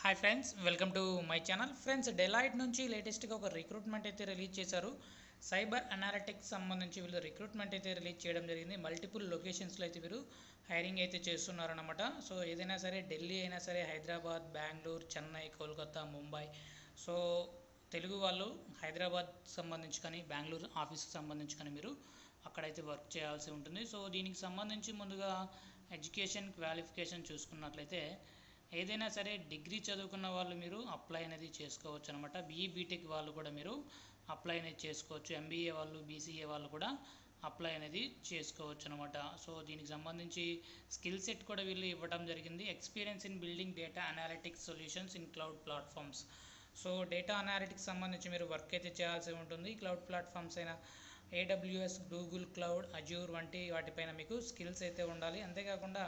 Hi friends, welcome to my channel. Friends, Deloitte నుంచి లేటెస్ట్గా ఒక రిక్రూట్మెంట్ అయితే రిలీజ్ చేశారు. సైబర్ అనాలిటిక్స్ సంబంధించి వీళ్ళు రిక్రూట్మెంట్ అయితే రిలీజ్ చేయడం జరిగింది. మల్టిపుల్ లొకేషన్స్లో అయితే వీరు హైరింగ్ అయితే చేస్తున్నారన్నమాట. సో ఏదైనా సరే, ఢిల్లీ అయినా సరే, హైదరాబాద్, బెంగళూరు, చెన్నై, కోల్కతా, ముంబై. సో తెలుగు వాళ్ళు హైదరాబాద్ సంబంధించి కానీ, బెంగళూరు ఆఫీస్కి సంబంధించి కానీ మీరు అక్కడైతే వర్క్ చేయాల్సి ఉంటుంది. సో దీనికి సంబంధించి ముందుగా ఎడ్యుకేషన్ క్వాలిఫికేషన్ చూసుకున్నట్లయితే ఏదైనా సరే డిగ్రీ చదువుకున్న వాళ్ళు మీరు అప్లై అనేది చేసుకోవచ్చు అనమాట. బీఈ బీటెక్ వాళ్ళు కూడా మీరు అప్లై అనేది చేసుకోవచ్చు. ఎంబీఏ వాళ్ళు, బీసీఏ వాళ్ళు కూడా అప్లై అనేది చేసుకోవచ్చు అనమాట. సో దీనికి సంబంధించి స్కిల్ సెట్ కూడా వీళ్ళు ఇవ్వడం జరిగింది. Experience in building data analytics solutions in cloud platforms. So data analytics సంబంధించి మీరు వర్క్ అయితే చేయాల్సి ఉంటుంది. క్లౌడ్ ప్లాట్ఫామ్స్ అయినా ఏడబ్ల్యూఎస్, గూగుల్ క్లౌడ్, అజ్యూర్ వంటి వాటిపైన మీకు స్కిల్స్ అయితే ఉండాలి. అంతేకాకుండా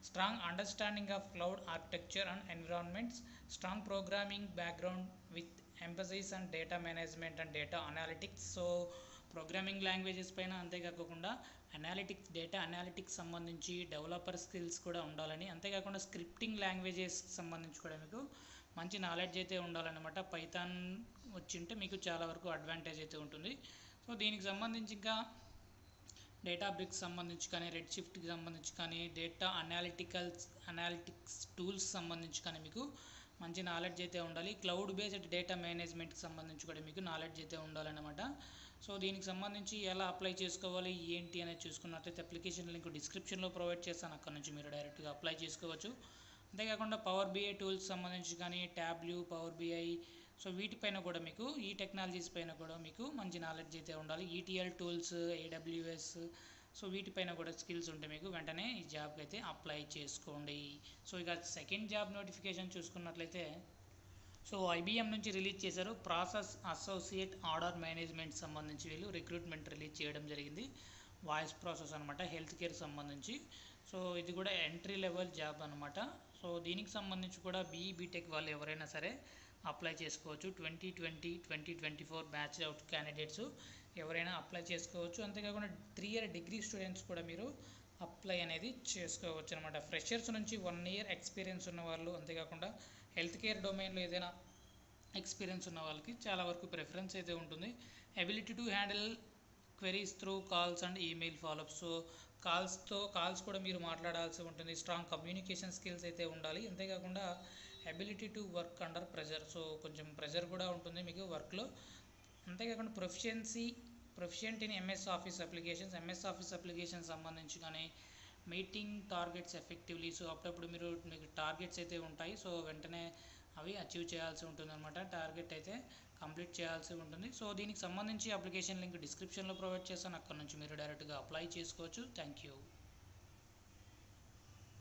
strong understanding of cloud architecture and environments, strong programming background with emphasise and data management and data analytics. So programming languages పైన, అంతేకాకుండా డేటా అనాలిటిక్స్ సంబంధించి డెవలపర్ స్కిల్స్ కూడా ఉండాలని, అంతేకాకుండా స్క్రిప్టింగ్ లాంగ్వేజెస్ సంబంధించి కూడా మీకు మంచి నాలెడ్జ్ అయితే ఉండాలన్నమాట. పైథాన్ వచ్చింటే మీకు చాలా వరకు అడ్వాంటేజ్ అయితే ఉంటుంది. సో దీనికి సంబంధించి ఇంకా డేటాబ్రిక్స్ సంబంధించి కానీ, రెడ్ షిఫ్ట్కి సంబంధించి కానీ, డేటా అనాలిటిక్స్ టూల్స్ సంబంధించి కానీ మీకు మంచి నాలెడ్జ్ అయితే ఉండాలి. క్లౌడ్ బేస్డ్ డేటా మేనేజ్మెంట్కి సంబంధించి కూడా మీకు నాలెడ్జ్ అయితే ఉండాలన్నమాట. సో దీనికి సంబంధించి ఎలా అప్లై చేసుకోవాలి ఏంటి అనేది చూసుకున్నట్లయితే అప్లికేషన్ లింక్ డిస్క్రిప్షన్లో ప్రొవైడ్ చేస్తాను. అక్కడ నుంచి మీరు డైరెక్ట్గా అప్లై చేసుకోవచ్చు. అంతేకాకుండా పవర్ బీఐ టూల్స్ సంబంధించి కానీ, ట్యాబ్లు, పవర్ బీఐ, సో వీటిపైన కూడా మీకు, ఈ టెక్నాలజీస్ పైన కూడా మీకు మంచి నాలెడ్జ్ అయితే ఉండాలి. ఈటీఎల్ టూల్స్, ఏడబ్ల్యూఎస్, సో వీటిపైన కూడా స్కిల్స్ ఉంటే మీకు వెంటనే ఈ జాబ్కి అయితే అప్లై చేసుకోండి. సో ఇక సెకండ్ జాబ్ నోటిఫికేషన్ చూసుకున్నట్లయితే సో ఐబీఎం నుంచి రిలీజ్ చేశారు. ప్రాసెస్ అసోసియేట్ ఆర్డర్ మేనేజ్మెంట్ సంబంధించి వీళ్ళు రిక్రూట్మెంట్ రిలీజ్ చేయడం జరిగింది. వాయిస్ ప్రాసెస్ అనమాట, హెల్త్ కేర్ సంబంధించి. సో ఇది కూడా ఎంట్రీ లెవెల్ జాబ్ అనమాట. సో దీనికి సంబంధించి కూడా బీఈ బీటెక్ వాళ్ళు ఎవరైనా సరే అప్లై చేసుకోవచ్చు. 2020-2024 బ్యాచ్ అవుట్ క్యాండిడేట్స్ ఎవరైనా అప్లై చేసుకోవచ్చు. అంతేకాకుండా 3 ఇయర్ డిగ్రీ స్టూడెంట్స్ కూడా మీరు అప్లై అనేది చేసుకోవచ్చు అనమాట. ఫ్రెషర్స్ నుంచి 1 ఇయర్ ఎక్స్పీరియన్స్ ఉన్న వాళ్ళు, అంతేకాకుండా హెల్త్ కేర్ డొమైన్లో ఏదైనా ఎక్స్పీరియన్స్ ఉన్న వాళ్ళకి చాలా వరకు ప్రిఫరెన్స్ అయితే ఉంటుంది. Ability to handle queries through calls and email follow up. So calls కూడా మీరు మాట్లాడాల్సి ఉంటుంది. స్ట్రాంగ్ కమ్యూనికేషన్ స్కిల్స్ అయితే ఉండాలి. అంతేకాకుండా ability to work under pressure. So కొంచెం ప్రెజర్ కూడా ఉంటుంది మీకు వర్క్లో. అంతేకాకుండా proficient in MS office applications సంబంధించి కానీ, మీటింగ్ టార్గెట్స్ ఎఫెక్టివ్లీ. సో అప్పుడప్పుడు మీకు టార్గెట్స్ అయితే ఉంటాయి. సో వెంటనే అవి అచీవ్ చేయాల్సి ఉంటుంది అనమాట. టార్గెట్ అయితే కంప్లీట్ చేయాల్సి ఉంటుంది. సో దీనికి సంబంధించి అప్లికేషన్ లింక్ డిస్క్రిప్షన్లో ప్రొవైడ్ చేస్తాను. అక్కడ నుంచి మీరు డైరెక్ట్గా అప్లై చేసుకోవచ్చు. Thank you.